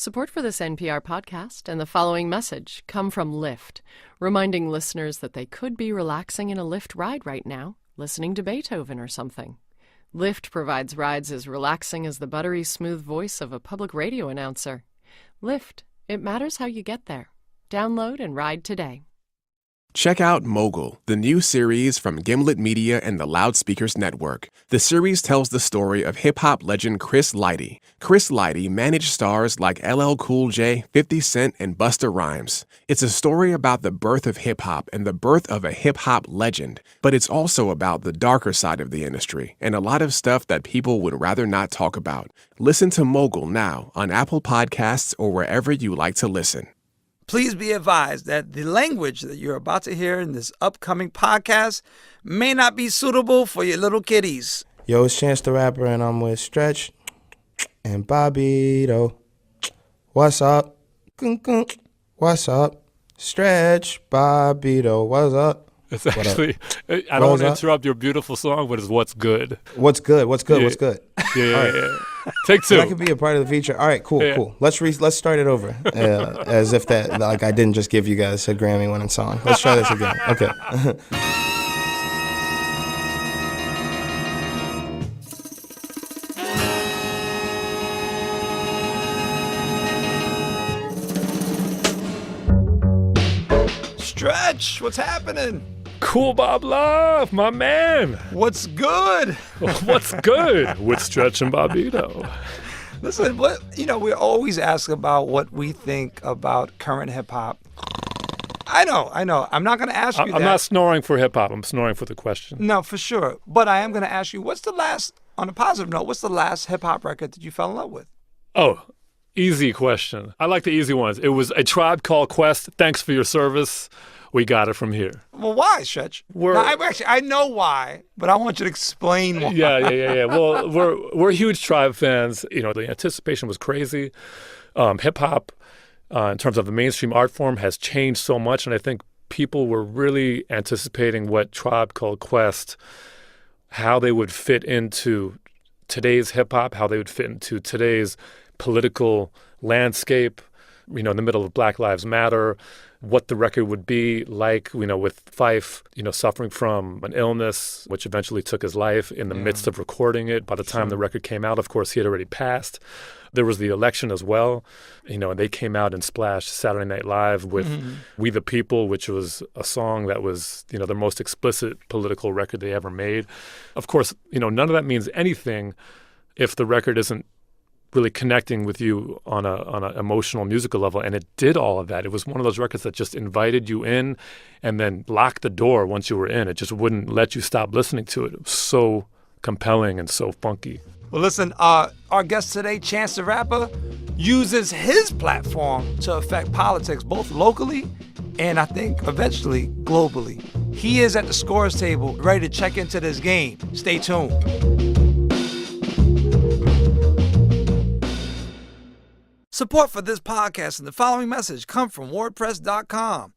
Support for this NPR podcast and the following message come from Lyft, reminding listeners that they could be relaxing in a Lyft ride right now, listening to Beethoven or something. Lyft provides rides as relaxing as the buttery smooth voice of a public radio announcer. Lyft, it matters how you get there. Download and ride today. Check out Mogul, the new series from Gimlet Media and the Loudspeakers Network. The series tells the story of hip-hop legend Chris Lighty. Chris Lighty managed stars like LL Cool J, 50 Cent, and Busta Rhymes. It's a story about the birth of hip-hop and the birth of a hip-hop legend, but it's also about the darker side of the industry and a lot of stuff that people would rather not talk about. Listen to Mogul now on Apple Podcasts or wherever you like to listen. Please be advised that the language that you're about to hear in this upcoming podcast may not be suitable for your little kiddies. Yo, it's Chance the Rapper, and I'm with Stretch and Bobbito. What's up? What's up? Stretch, Bobbito, what's up? It's actually, I don't want to interrupt your beautiful song, but it's What's Good. What's good? What's good? Yeah. What's good? Yeah. Take two. That could be a part of the feature. All right, cool. Let's start it over, as if that, like, I didn't just give you guys a Grammy-winning song. Let's try this again. Okay. Stretch, what's happening? Cool Bob Love, my man. What's good? What's good with Stretch and Bobbito? Listen, we always ask about what we think about current hip-hop. I know. I'm not going to ask you that. I'm not snoring for hip-hop. I'm snoring for the question. No, for sure. But I am going to ask you, on a positive note, what's the last hip-hop record that you fell in love with? Oh, easy question. I like the easy ones. It was A Tribe Called Quest. Thanks for your service. We got it from here. Well, why, Stretch? I know why, but I want you to explain why. Yeah. Well, we're huge Tribe fans. You know, the anticipation was crazy. Hip-hop, in terms of the mainstream art form, has changed so much, and I think people were really anticipating what Tribe Called Quest, how they would fit into today's hip-hop, how they would fit into today's political landscape, in the middle of Black Lives Matter, what the record would be like, with Phife, suffering from an illness, which eventually took his life in the midst of recording it. By the time the record came out, of course, he had already passed. There was the election as well, and they came out and splashed Saturday Night Live with We the People, which was a song that was, their most explicit political record they ever made. Of course, none of that means anything if the record isn't really connecting with you on a emotional musical level, and it did all of that. It was one of those records that just invited you in and then locked the door once you were in. It just wouldn't let you stop listening to it. It was so compelling and so funky. Well, listen, our guest today, Chance the Rapper, uses his platform to affect politics both locally and I think eventually globally. He is at the scorer's table ready to check into this game. Stay tuned. Support for this podcast and the following message come from WordPress.com.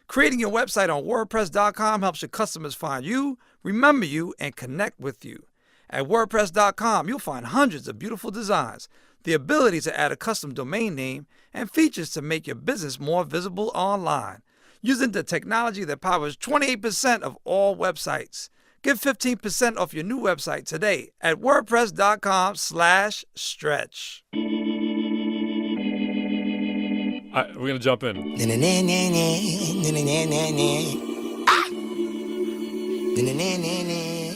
Creating your website on WordPress.com helps your customers find you, remember you, and connect with you. At WordPress.com, you'll find hundreds of beautiful designs, the ability to add a custom domain name, and features to make your business more visible online. Using the technology that powers 28% of all websites. Get 15% off your new website today at WordPress.com/stretch. We're going to jump in.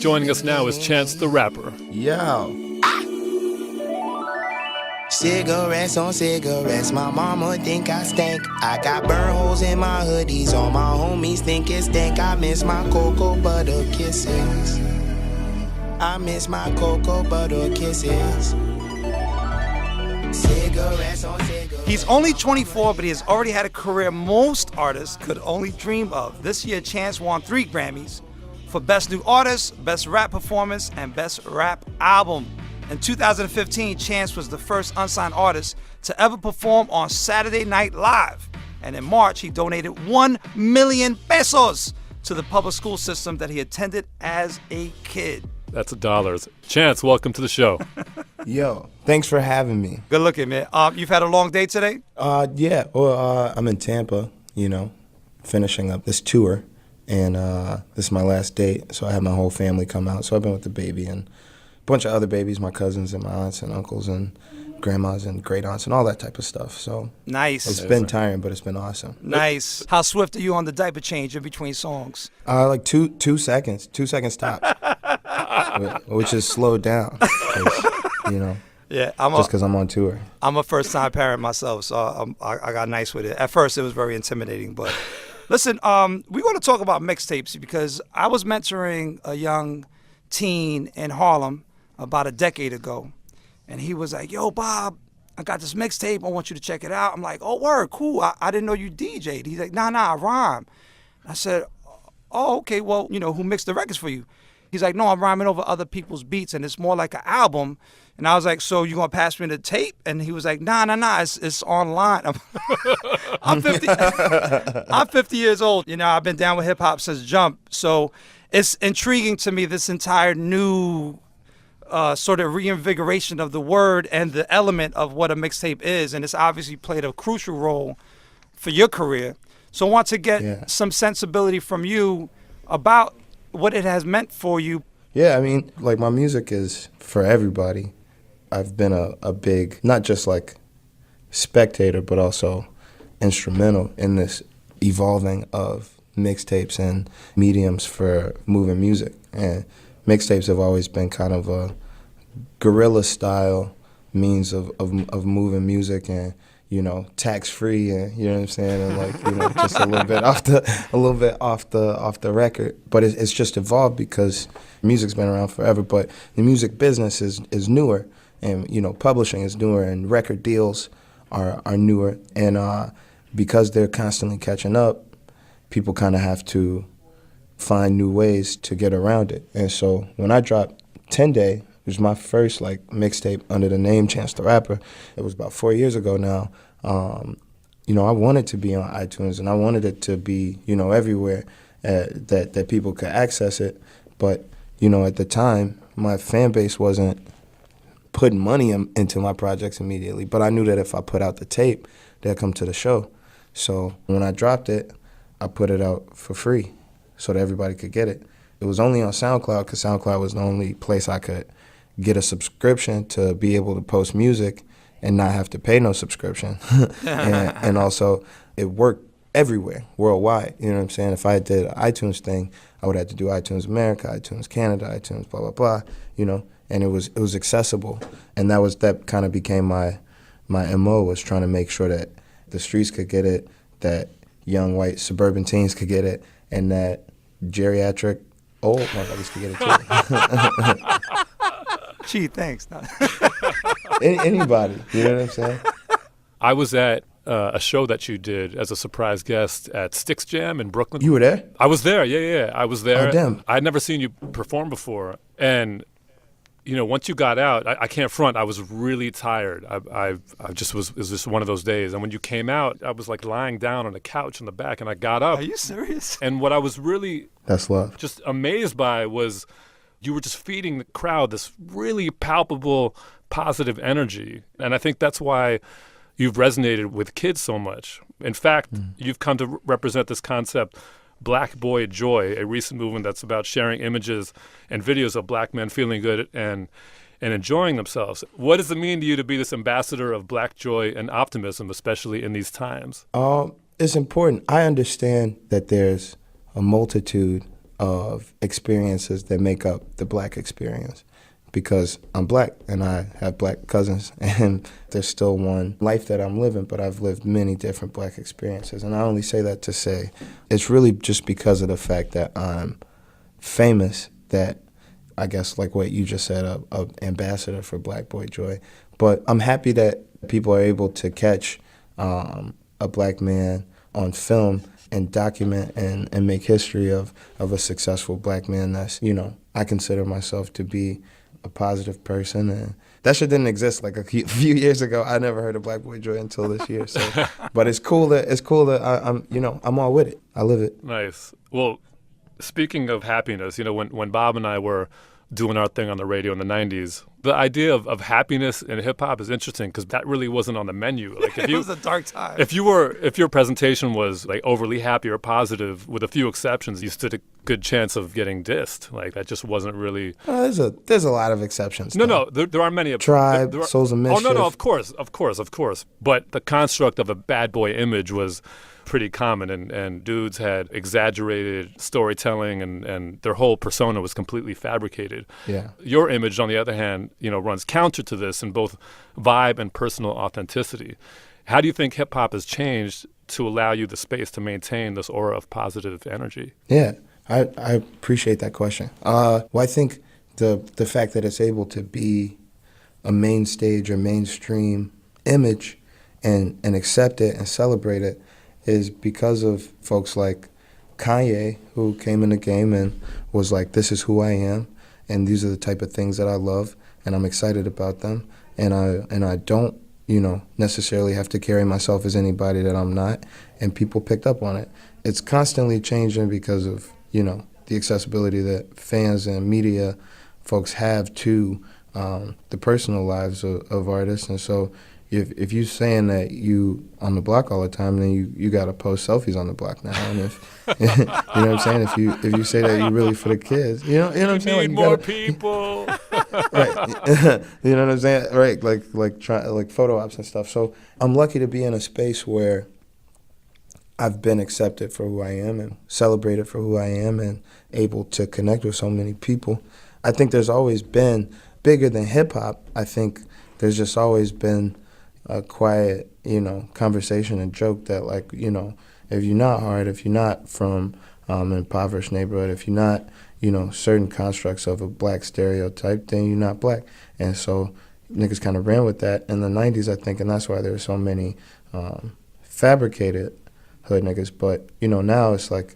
Joining us now is Chance the Rapper. Yo. Cigarettes on cigarettes, my mama think I stink. I got burn holes in my hoodies, all my homies think it stink. I miss my cocoa butter kisses. I miss my cocoa butter kisses. Cigarettes on cigarettes. He's only 24, but he has already had a career most artists could only dream of. This year, Chance won 3 Grammys for Best New Artist, Best Rap Performance, and Best Rap Album. In 2015, Chance was the first unsigned artist to ever perform on Saturday Night Live. And in March, he donated 1 million pesos to the public school system that he attended as a kid. That's dollars. Chance, welcome to the show. Yo, thanks for having me. Good looking, man. You've had a long day today? Yeah, well, I'm in Tampa, finishing up this tour, and this is my last date, so I had my whole family come out. So I've been with the baby and a bunch of other babies, my cousins and my aunts and uncles and grandmas and great aunts and all that type of stuff. So nice. It's been tiring, but it's been awesome. Nice. How swift are you on the diaper change in between songs? Like 2 seconds, 2 seconds tops, which is slowed down, Yeah, just because I'm on tour. I'm a first-time parent myself, so I got nice with it. At first, it was very intimidating, but listen, we want to talk about mixtapes because I was mentoring a young teen in Harlem about a decade ago, and he was like, "Yo, Bob, I got this mixtape. I want you to check it out." I'm like, "Oh, word, cool. I didn't know you DJ'd." He's like, Nah, I rhyme." I said, "Oh, okay. Well, who mixed the records for you?" He's like, "No, I'm rhyming over other people's beats, and it's more like an album." And I was like, "So you gonna pass me the tape?" And he was like, Nah, it's online. I'm 50. I'm 50 years old. I've been down with hip hop since Jump. So it's intriguing to me, this entire new sort of reinvigoration of the word and the element of what a mixtape is. And it's obviously played a crucial role for your career. So I want to get some sensibility from you about what it has meant for you. Yeah, I mean, like, my music is for everybody. I've been a big, not just like spectator, but also instrumental in this evolving of mixtapes and mediums for moving music. And mixtapes have always been kind of a guerrilla style means of moving music, and tax free, and you know what I'm saying, and like just a little bit off the record. But it's just evolved because music's been around forever, but the music business is newer, and publishing is newer, and record deals are newer, and because they're constantly catching up, people kind of have to find new ways to get around it. And so when I dropped 10 Day, it was my first like mixtape under the name Chance the Rapper. It was about 4 years ago now. I wanted to be on iTunes, and I wanted it to be everywhere, that people could access it. But at the time, my fan base wasn't putting money into my projects immediately. But I knew that if I put out the tape, they'd come to the show. So when I dropped it, I put it out for free so that everybody could get it. It was only on SoundCloud because SoundCloud was the only place I could get a subscription to be able to post music and not have to pay no subscription. and also, it worked everywhere, worldwide. You know what I'm saying? If I did an iTunes thing, I would have to do iTunes America, iTunes Canada, iTunes blah, blah, blah, and it was accessible. And that kind of became my MO, was trying to make sure that the streets could get it, that young white suburban teens could get it, and that geriatric old motherfuckers could get it too. Gee, thanks. Anybody, you know what I'm saying? I was at a show that you did as a surprise guest at Styx Jam in Brooklyn. You were there? I was there, yeah. I was there. Oh, damn. I'd never seen you perform before. And, once you got out, I can't front, I was really tired. I just it was just one of those days. And when you came out, I was like lying down on the couch in the back, and I got up. Are you serious? And what I was really That's love. Just amazed by was you were just feeding the crowd this really palpable, positive energy. And I think that's why you've resonated with kids so much. In fact, you've come to represent this concept, Black Boy Joy, a recent movement that's about sharing images and videos of black men feeling good and enjoying themselves. What does it mean to you to be this ambassador of black joy and optimism, especially in these times? It's important. I understand that there's a multitude of experiences that make up the black experience, because I'm black and I have black cousins, and there's still one life that I'm living, but I've lived many different black experiences. And I only say that to say it's really just because of the fact that I'm famous, that I guess, like what you just said, a ambassador for Black Boy Joy. But I'm happy that people are able to catch a black man on film and document and make history of a successful black man that's, I consider myself to be a positive person, and that shit didn't exist like a few years ago. I never heard of Black Boy Joy until this year. So, but it's cool that I'm all with it. I live it. Nice. Well, speaking of happiness, when Bob and I were doing our thing on the radio in the 90s, The idea of happiness in hip hop is interesting because that really wasn't on the menu. Like It was a dark time. if your presentation was like overly happy or positive, with a few exceptions, you stood a good chance of getting dissed. Like that just wasn't really. There's a lot of exceptions. No, there are many. Tribe, Souls of Mischief. Oh no, of course. But the construct of a bad boy image was pretty common, and dudes had exaggerated storytelling, and their whole persona was completely fabricated. Yeah. Your image, on the other hand, runs counter to this in both vibe and personal authenticity. How do you think hip hop has changed to allow you the space to maintain this aura of positive energy? Yeah, I appreciate that question. Well, I think the fact that it's able to be a main stage or mainstream image and accept it and celebrate it is because of folks like Kanye, who came in the game and was like, this is who I am, and these are the type of things that I love, and I'm excited about them, and I don't, necessarily have to carry myself as anybody that I'm not, and people picked up on it. It's constantly changing because of, the accessibility that fans and media folks have to the personal lives of artists, and so if you're saying that you on the block all the time, then you got to post selfies on the block now. And if you know what I'm saying, if you say that you're really for the kids, you know what I'm saying. Need more people. Right. You know what I'm saying? Right. Like photo ops and stuff. So I'm lucky to be in a space where I've been accepted for who I am and celebrated for who I am and able to connect with so many people. I think there's always been, bigger than hip hop, I think there's just always been a quiet, conversation and joke that, like, if you're not hard, if you're not from an impoverished neighborhood, if you're not, certain constructs of a black stereotype, then you're not black. And so niggas kind of ran with that in the 90s, I think, and that's why there were so many fabricated hood niggas. But, now it's like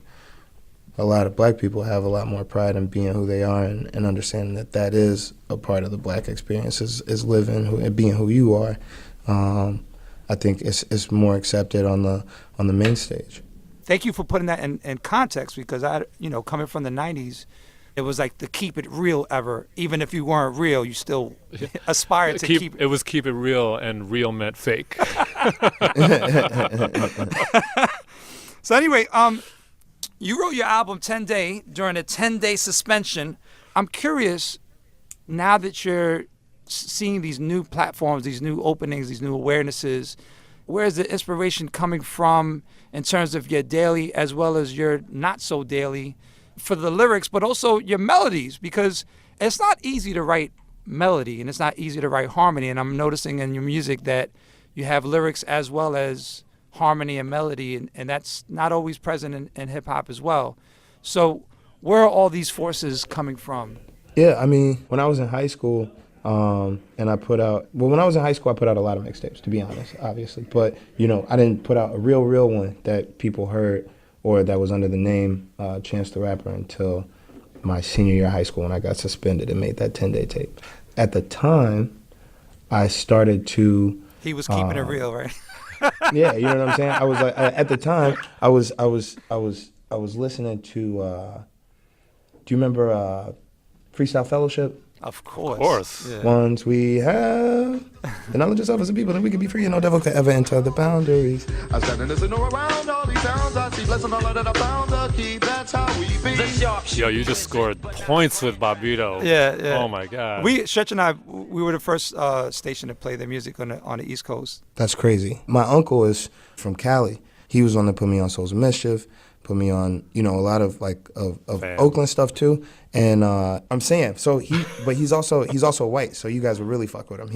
a lot of black people have a lot more pride in being who they are and understanding that is a part of the black experience is living and being who you are. I think it's more accepted on the main stage. Thank you for putting that in context, because coming from the 90s, it was like the keep it real ever. Even if you weren't real, you still aspired to keep it. Was keep it real, and real meant fake. So anyway, you wrote your album 10 Day during a 10-day suspension. I'm curious, now that you're seeing these new platforms, these new openings, these new awarenesses, where is the inspiration coming from in terms of your daily as well as your not so daily for the lyrics, but also your melodies? Because it's not easy to write melody and it's not easy to write harmony. And I'm noticing in your music that you have lyrics as well as harmony and melody, and that's not always present in hip hop as well. So where are all these forces coming from? Yeah, I mean, when I was in high school, and when I was in high school, I put out a lot of mixtapes, to be honest, obviously. But, I didn't put out a real one that people heard or that was under the name Chance the Rapper until my senior year of high school when I got suspended and made that 10-day tape. At the time, I started to... He was keeping it real, right? Yeah, you know what I'm saying? I was like, at the time, I was listening to, do you remember Freestyle Fellowship? Of course. Of course. Yeah. Once we have the knowledge of self as a people, then we can be free and no devil could ever enter the boundaries. I stand and listen around all these sounds. I see blessing all that I found the key. That's how we be. Yo, you just scored points with Bobbito. Yeah. Oh my God. Stretch and I, we were the first station to play their music on the East Coast. That's crazy. My uncle is from Cali. He was on to put me on Souls of Mischief, put me on, a lot of of Oakland stuff too. And I'm saying, so he's also white, so you guys would really fuck with him.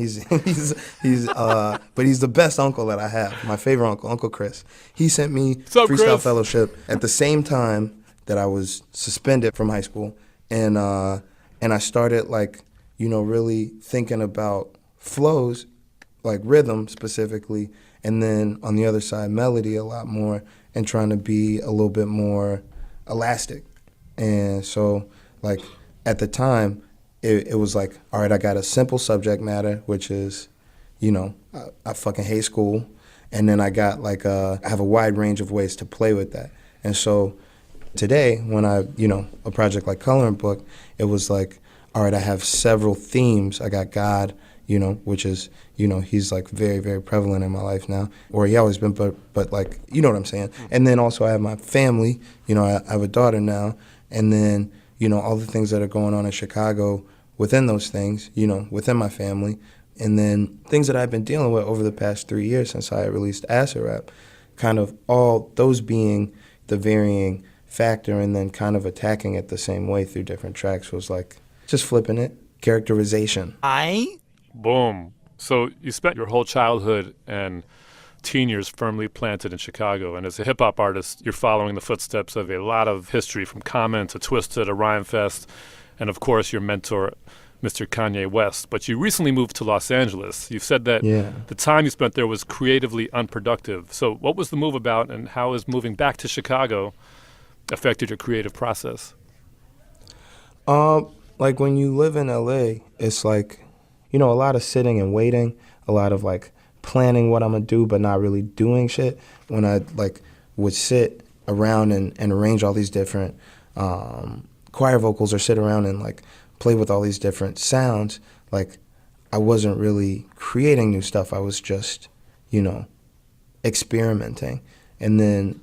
But he's the best uncle that I have. My favorite uncle, Uncle Chris. He sent me Freestyle Fellowship at the same time that I was suspended from high school, and I started really thinking about flows, like rhythm specifically, and then on the other side melody a lot more, and trying to be a little bit more elastic. And so, at the time, it was like, all right, I got a simple subject matter, which is, I fucking hate school. And then I got I have a wide range of ways to play with that. And so today, when a project like Coloring Book, it was like, all right, I have several themes. I got God, which is, he's like very, very prevalent in my life now, or he always been, but like, you know what I'm saying? And then also I have my family, I have a daughter now, and then, all the things that are going on in Chicago within those things, within my family, and then things that I've been dealing with over the past 3 years since I released Acid Rap, kind of all those being the varying factor, and then kind of attacking it the same way through different tracks was like just flipping it, characterization. Boom. So you spent your whole childhood and teen years firmly planted in Chicago, and as a hip-hop artist, you're following the footsteps of a lot of history, from Common to Twista to Rhymefest, and of course your mentor, Mr. Kanye West. But you recently moved to Los Angeles. You've said that the time you spent there was creatively unproductive. So what was the move about, and how has moving back to Chicago affected your creative process? Like when you live in LA, it's like, a lot of sitting and waiting, a lot of like planning what I'm gonna do but not really doing shit. When I like would sit around and arrange all these different choir vocals, or sit around and like play with all these different sounds, like I wasn't really creating new stuff. I was just, experimenting. And then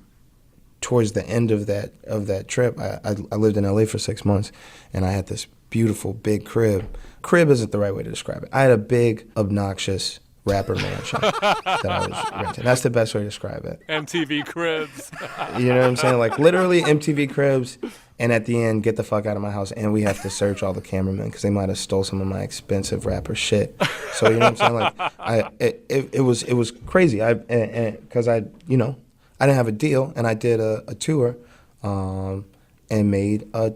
towards the end of that trip, I lived in LA for 6 months, and I had this beautiful big crib. Crib isn't the right way to describe it. I had a big, obnoxious rapper mansion that I was renting. That's the best way to describe it. MTV Cribs. You know what I'm saying? Like literally MTV Cribs, and at the end, get the fuck out of my house, and we have to search all the cameramen because they might have stole some of my expensive rapper shit. So you know what I'm saying? Like it was crazy. Because I didn't have a deal, and I did a tour, and made a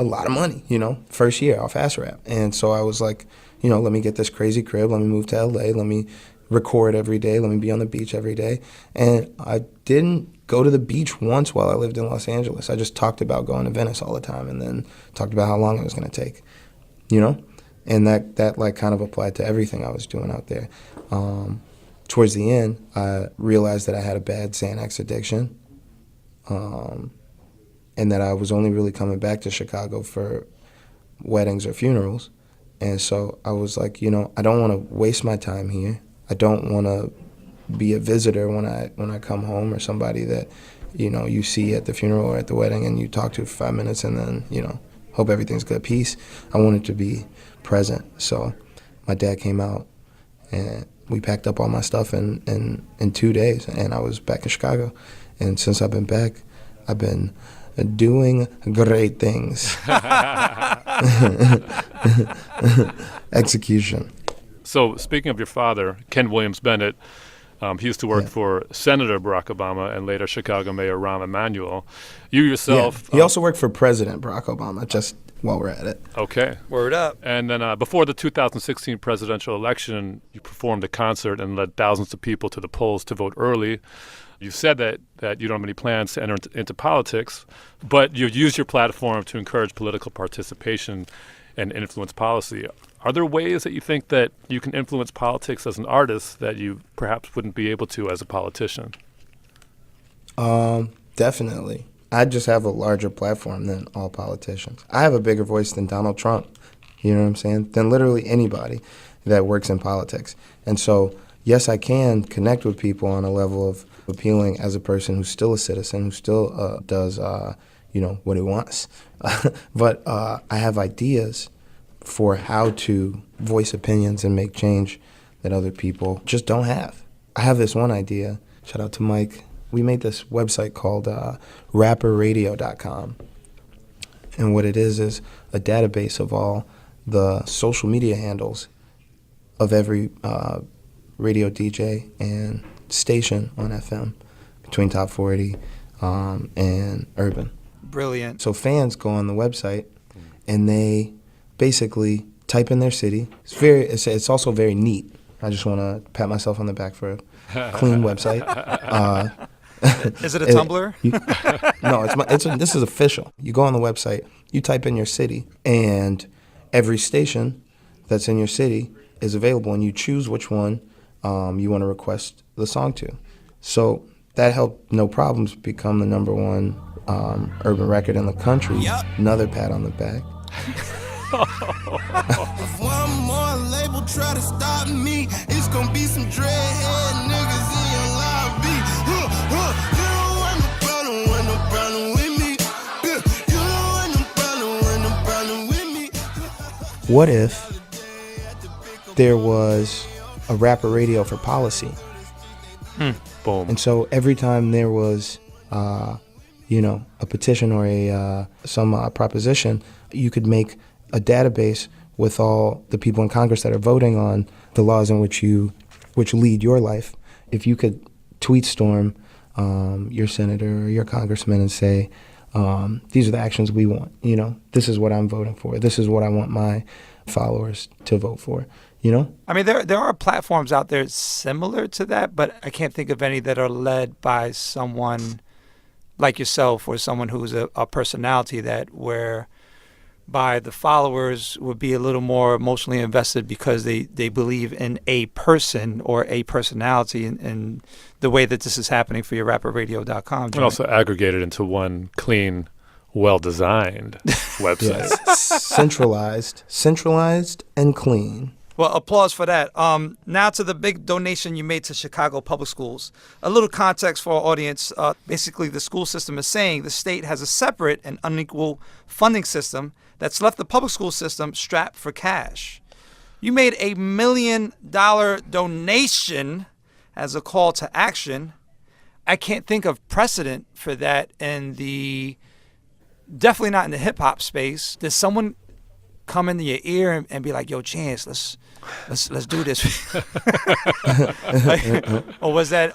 lot of money, first year off Acid Rap. And so I was like, let me get this crazy crib, let me move to LA, let me record every day, let me be on the beach every day. And I didn't go to the beach once while I lived in Los Angeles. I just talked about going to Venice all the time, and then talked about how long it was going to take, And that like kind of applied to everything I was doing out there. Towards the end, I realized that I had a bad Xanax addiction, and that I was only really coming back to Chicago for weddings or funerals. And so I was like, I don't want to waste my time here. I don't want to be a visitor when I come home, or somebody that, you see at the funeral or at the wedding and you talk to for 5 minutes and then, hope everything's good. Peace. I wanted to be present. So my dad came out, and we packed up all my stuff in 2 days, and I was back in Chicago. And since I've been back, I've been doing great things. Execution. So speaking of your father, Ken Williams Bennett, he used to work for Senator Barack Obama and later Chicago Mayor Rahm Emanuel. You yourself... Yeah. He also worked for President Barack Obama, just while we're at it. Okay. Word up. And then before the 2016 presidential election, you performed a concert and led thousands of people to the polls to vote early. You said that you don't have any plans to enter into politics, but you've used your platform to encourage political participation and influence policy. Are there ways that you think that you can influence politics as an artist that you perhaps wouldn't be able to as a politician? Definitely. I just have a larger platform than all politicians. I have a bigger voice than Donald Trump, you know what I'm saying, than literally anybody that works in politics. And so, yes, I can connect with people on a level of appealing as a person who's still a citizen, who still does, what he wants. But I have ideas for how to voice opinions and make change that other people just don't have. I have this one idea. Shout out to Mike. We made this website called rapperradio.com. And what it is a database of all the social media handles of every radio DJ and station on FM between top 40 and urban. Brilliant. So fans go on the website and they basically type in their city. It's also very neat. I just want to pat myself on the back for a clean website. Is it a Tumblr? No, this is official. You go on the website, you type in your city, and every station that's in your city is available, and you choose which one you want to request the song to. So that helped No Problems become the #1 urban record in the country. Yep. Another pat on the back. If one more label try to stop me, it's gonna be some dreadhead niggas in your lobby. You don't want no problem with me. You don't want no problem with me. What if there was a rapper radio for policy? Boom. And so every time there was, a petition or some proposition, you could make a database with all the people in Congress that are voting on the laws in which lead your life. If you could tweet storm your senator or your congressman and say, these are the actions we want. This is what I'm voting for. This is what I want my followers to vote for. I mean, there are platforms out there similar to that, but I can't think of any that are led by someone like yourself or someone who's a personality that whereby the followers would be a little more emotionally invested because they believe in a person or a personality in the way that this is happening for your rapperradio.com. And also aggregated into one clean, well-designed website. Yes. Centralized and clean. Well, applause for that. Now to the big donation you made to Chicago Public Schools. A little context for our audience. Basically, the school system is saying the state has a separate and unequal funding system that's left the public school system strapped for cash. You made $1 million donation as a call to action. I can't think of precedent for that definitely not in the hip hop space. Does someone come into your ear and be like, "Yo, Chance, let's do this"? Or was that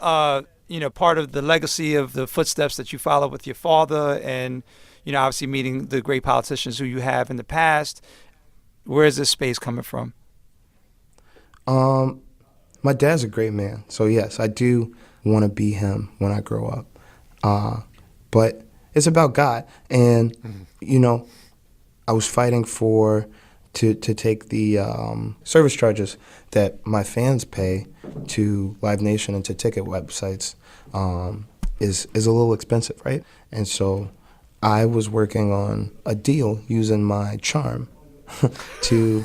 part of the legacy of the footsteps that you followed with your father, and obviously meeting the great politicians who you have in the past? Where is this space coming from? My dad's a great man, so yes, I do want to be him when I grow up. But it's about God, and I was fighting to take the service charges that my fans pay to Live Nation and to ticket websites is a little expensive, right? And so I was working on a deal using my charm to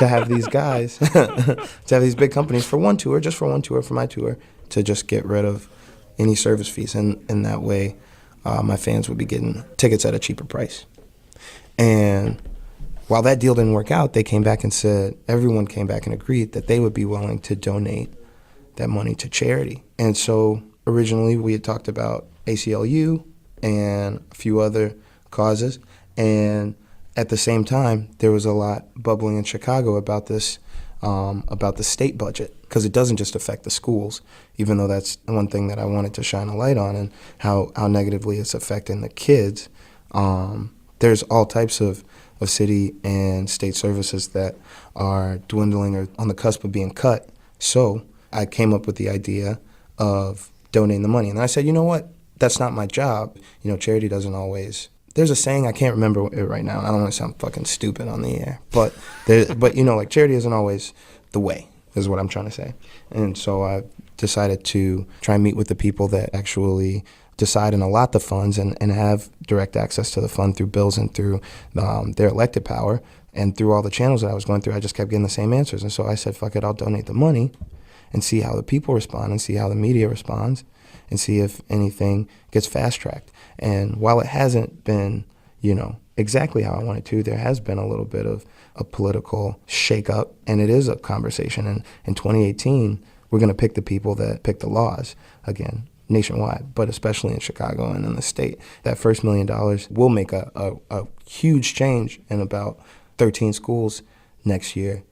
have these guys, to have these big companies for one tour, for my tour, to just get rid of any service fees, and in that way my fans would be getting tickets at a cheaper price. And while that deal didn't work out, everyone came back and agreed that they would be willing to donate that money to charity. And so originally we had talked about ACLU and a few other causes, and at the same time there was a lot bubbling in Chicago about this, about the state budget, because it doesn't just affect the schools, even though that's one thing that I wanted to shine a light on, and how negatively it's affecting the kids. There's all types of city and state services that are dwindling or on the cusp of being cut. So I came up with the idea of donating the money. And I said, you know what? That's not my job. Charity doesn't always... There's a saying, I can't remember it right now. I don't want to sound fucking stupid on the air. But charity isn't always the way, is what I'm trying to say. And so I decided to try and meet with the people that actually decide and allot the funds and have direct access to the fund through bills and through their elected power. And through all the channels that I was going through, I just kept getting the same answers. And so I said, fuck it, I'll donate the money and see how the people respond and see how the media responds and see if anything gets fast-tracked. And while it hasn't been, exactly how I wanted to, there has been a little bit of a political shake-up, and it is a conversation. And in 2018, we're going to pick the people that pick the laws again, nationwide, but especially in Chicago and in the state. That first $1 million will make a huge change in about 13 schools next year.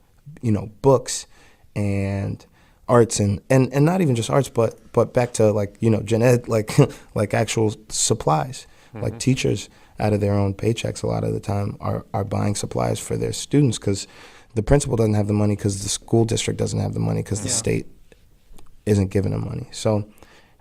Books and arts and not even just arts, but back to gen ed, like actual supplies. Mm-hmm. Like teachers out of their own paychecks a lot of the time are buying supplies for their students because the principal doesn't have the money, because the school district doesn't have the money, because the state isn't giving them money. So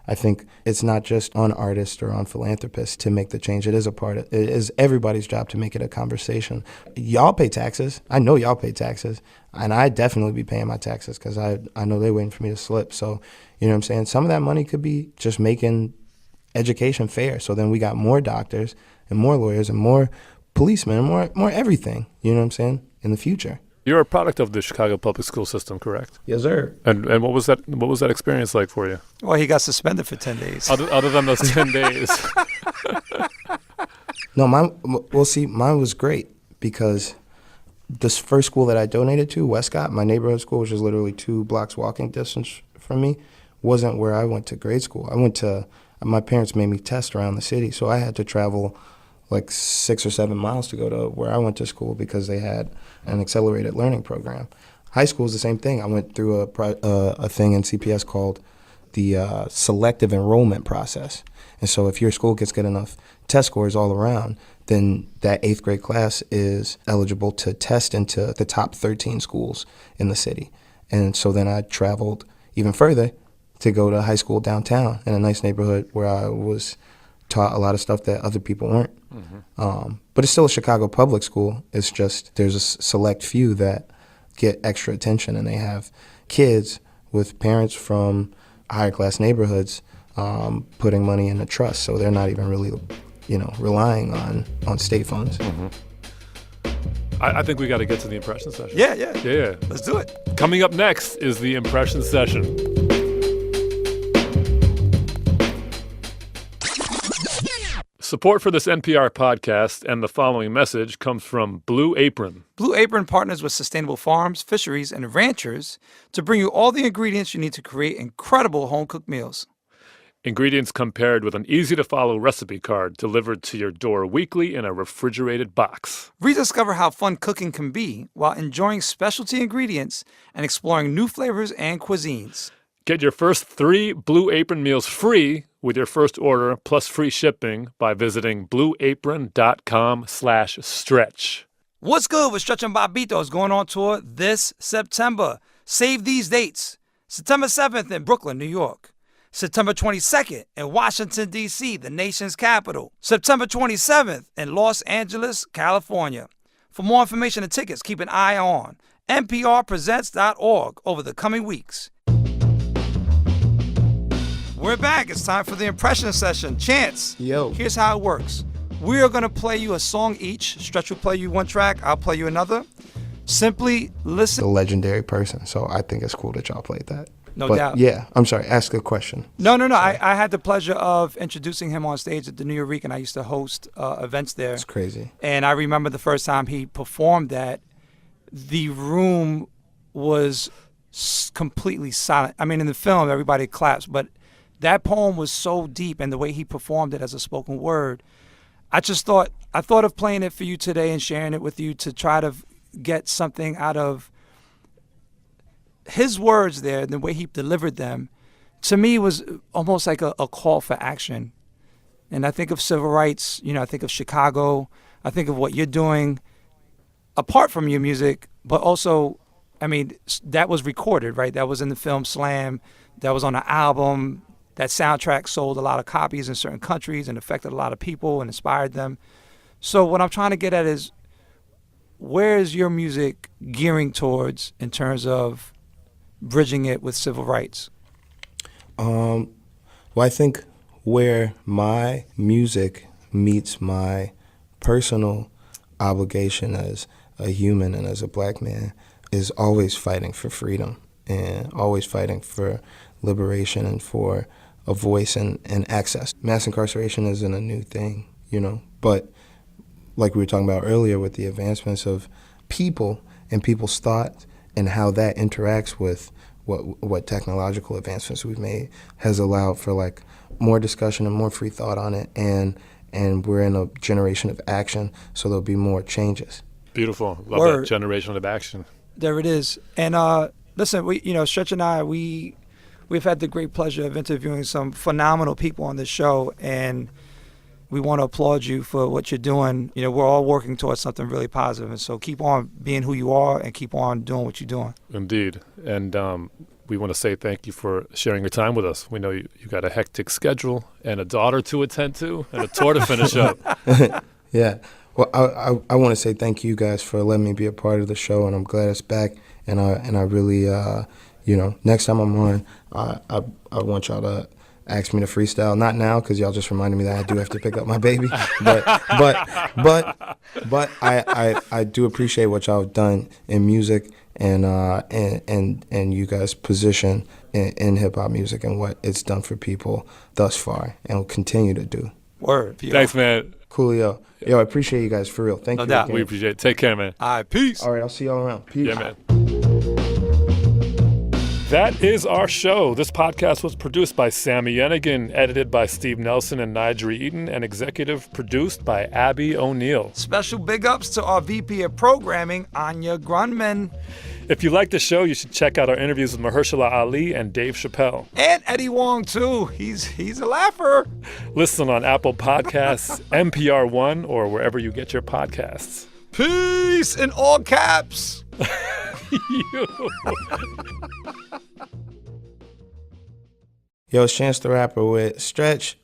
I think it's not just on artists or on philanthropists to make the change. It is everybody's job to make it a conversation. Y'all pay taxes. I know y'all pay taxes. And I definitely be paying my taxes because I know they're waiting for me to slip. So, you know what I'm saying? Some of that money could be just making education fair. So then we got more doctors and more lawyers and more policemen, more everything. You know what I'm saying? In the future. You're a product of the Chicago public school system, correct? Yes, sir. And what was that experience like for you? Well, he got suspended for 10 days. Other than those 10 days. No, mine was great because this first school that I donated to, Westcott, my neighborhood school, which is literally 2 blocks walking distance from me, wasn't where I went to grade school. My parents made me test around the city, so I had to travel like 6 or 7 miles to go to where I went to school because they had an accelerated learning program. High school is the same thing. I went through a thing in CPS called the selective enrollment process. And so if your school gets good enough test scores all around, then that 8th grade class is eligible to test into the top 13 schools in the city. And so then I traveled even further to go to high school downtown in a nice neighborhood where I was taught a lot of stuff that other people weren't. Mm-hmm. But it's still a Chicago public school. It's just there's a select few that get extra attention, and they have kids with parents from higher class neighborhoods putting money in a trust, so they're not even really, relying on state funds. Mm-hmm. I think we got to get to the impression session. Yeah. Let's do it. Coming up next is the impression session. Support for this NPR podcast and the following message comes from Blue Apron. Blue Apron partners with sustainable farms, fisheries, and ranchers to bring you all the ingredients you need to create incredible home-cooked meals. Ingredients come paired with an easy-to-follow recipe card delivered to your door weekly in a refrigerated box. Rediscover how fun cooking can be while enjoying specialty ingredients and exploring new flavors and cuisines. Get your first 3 Blue Apron meals free with your first order plus free shipping by visiting blueapron.com/stretch. What's good with Stretch and Bobbito is going on tour this September. Save these dates. September 7th in Brooklyn, New York. September 22nd in Washington, D.C., the nation's capital. September 27th in Los Angeles, California. For more information and tickets, keep an eye on nprpresents.org over the coming weeks. We're back. It's time for the impression session. Chance. Yo. Here's how it works. We are going to play you a song each. Stretch will play you one track. I'll play you another. Simply listen. A legendary person, so I think it's cool that y'all played that. No doubt. Yeah, I'm sorry. Ask a question. No. I had the pleasure of introducing him on stage at the New York, and I used to host events there. It's crazy. And I remember the first time he performed that, the room was completely silent. I mean, in the film, everybody claps, but that poem was so deep, and the way he performed it as a spoken word, I thought of playing it for you today and sharing it with you to try to get something out of his words there, and the way he delivered them, to me was almost like a call for action. And I think of civil rights, I think of Chicago, I think of what you're doing, apart from your music, but also, I mean, that was recorded, right? That was in the film Slam, that was on an album. That soundtrack sold a lot of copies in certain countries and affected a lot of people and inspired them. So what I'm trying to get at is, where is your music gearing towards in terms of bridging it with civil rights? Well, I think where my music meets my personal obligation as a human and as a black man is always fighting for freedom and always fighting for liberation and for a voice and access. Mass incarceration isn't a new thing, but like we were talking about earlier with the advancements of people and people's thought and how that interacts with what technological advancements we've made has allowed for like more discussion and more free thought on it, and we're in a generation of action, so there'll be more changes. Beautiful. Love Word. that generation of action. There it is. And listen, Stretch and I, we've had the great pleasure of interviewing some phenomenal people on this show, and we want to applaud you for what you're doing. We're all working towards something really positive, and so keep on being who you are and keep on doing what you're doing. Indeed. And we want to say thank you for sharing your time with us. We know you got a hectic schedule and a daughter to attend to and a tour to finish up. Yeah. Well, I want to say thank you guys for letting me be a part of the show, and I'm glad it's back. And I really, next time I'm on, I want y'all to ask me to freestyle. Not now, because y'all just reminded me that I do have to pick up my baby. But I do appreciate what y'all have done in music and you guys' position in hip hop music and what it's done for people thus far and will continue to do. Word. Thanks, man. Coolio. Yo, I appreciate you guys for real. Thank No you. doubt. Again. We appreciate it. Take care, man. All right, peace. All right, I'll see y'all around. Peace. Yeah, man. That is our show. This podcast was produced by Sammy Yenigan, edited by Steve Nelson and Nigel Eaton, and executive produced by Abby O'Neill. Special big ups to our VP of programming, Anya Grunman. If you like the show, you should check out our interviews with Mahershala Ali and Dave Chappelle. And Eddie Wong, too. He's a laugher. Listen on Apple Podcasts, NPR One, or wherever you get your podcasts. Peace in all caps. Yo, it's Chance the Rapper with Stretch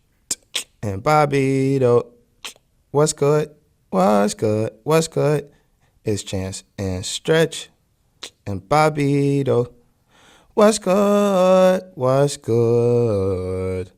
and Bobbito. What's good? What's good? What's good? It's Chance and Stretch and Bobbito. What's good? What's good?